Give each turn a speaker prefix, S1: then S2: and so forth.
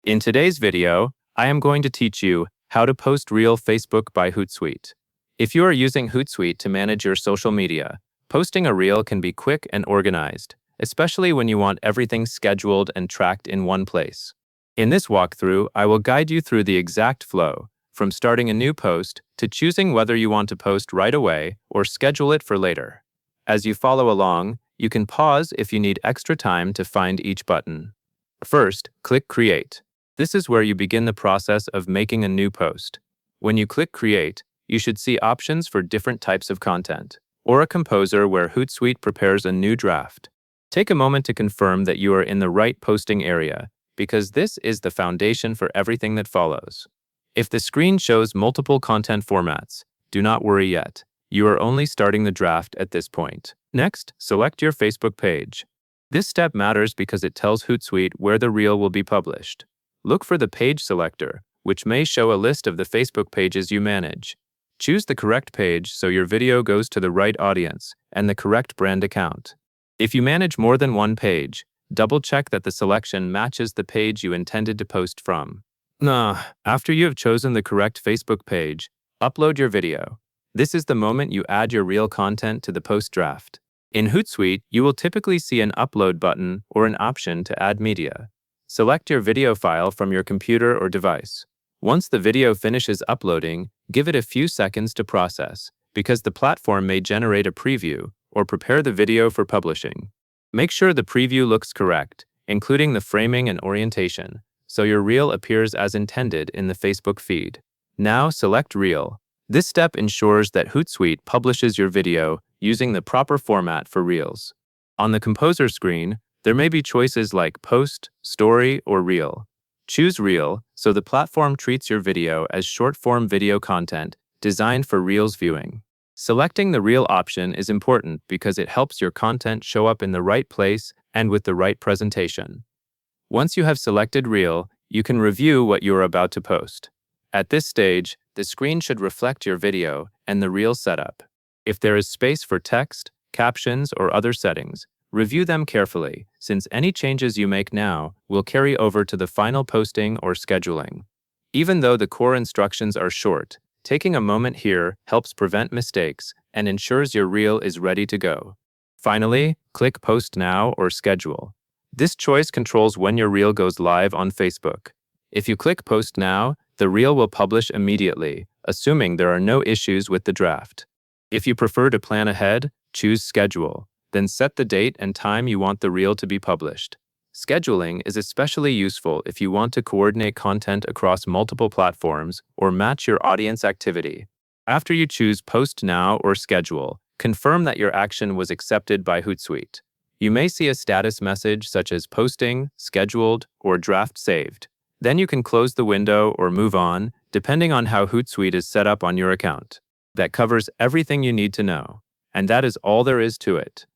S1: In today's video, I am going to teach you how to post Reel Facebook by Hootsuite. If you are using Hootsuite to manage your social media, posting a reel can be quick and organized, especially when you want everything scheduled and tracked in one place. In this walkthrough, I will guide you through the exact flow, from starting a new post to choosing whether you want to post right away or schedule it for later. As you follow along, you can pause if you need extra time to find each button. First, click Create. This is where you begin the process of making a new post. When you click Create, you should see options for different types of content, or a composer where Hootsuite prepares a new draft. Take a moment to confirm that you are in the right posting area, because this is the foundation for everything that follows. If the screen shows multiple content formats, do not worry yet. You are only starting the draft at this point. Next, select your Facebook page. This step matters because it tells Hootsuite where the reel will be published. Look for the page selector, which may show a list of the Facebook pages you manage. Choose the correct page so your video goes to the right audience and the correct brand account. If you manage more than one page, double-check that the selection matches the page you intended to post from. After you have chosen the correct Facebook page, upload your video. This is the moment you add your reel content to the post draft. In Hootsuite, you will typically see an upload button or an option to add media. Select your video file from your computer or device. Once the video finishes uploading, give it a few seconds to process, because the platform may generate a preview or prepare the video for publishing. Make sure the preview looks correct, including the framing and orientation, so your reel appears as intended in the Facebook feed. Now select Reel. This step ensures that Hootsuite publishes your video using the proper format for reels. On the composer screen, there may be choices like Post, Story, or Reel. Choose Reel so the platform treats your video as short-form video content designed for Reels viewing. Selecting the Reel option is important because it helps your content show up in the right place and with the right presentation. Once you have selected Reel, you can review what you are about to post. At this stage, the screen should reflect your video and the Reel setup. If there is space for text, captions, or other settings, review them carefully, since any changes you make now will carry over to the final posting or scheduling. Even though the core instructions are short, taking a moment here helps prevent mistakes and ensures your reel is ready to go. Finally, click Post Now or Schedule. This choice controls when your reel goes live on Facebook. If you click Post Now, the reel will publish immediately, assuming there are no issues with the draft. If you prefer to plan ahead, choose Schedule. Then set the date and time you want the reel to be published. Scheduling is especially useful if you want to coordinate content across multiple platforms or match your audience activity. After you choose Post Now or Schedule, confirm that your action was accepted by Hootsuite. You may see a status message such as Posting, Scheduled, or Draft Saved. Then you can close the window or move on, depending on how Hootsuite is set up on your account. That covers everything you need to know. And that is all there is to it.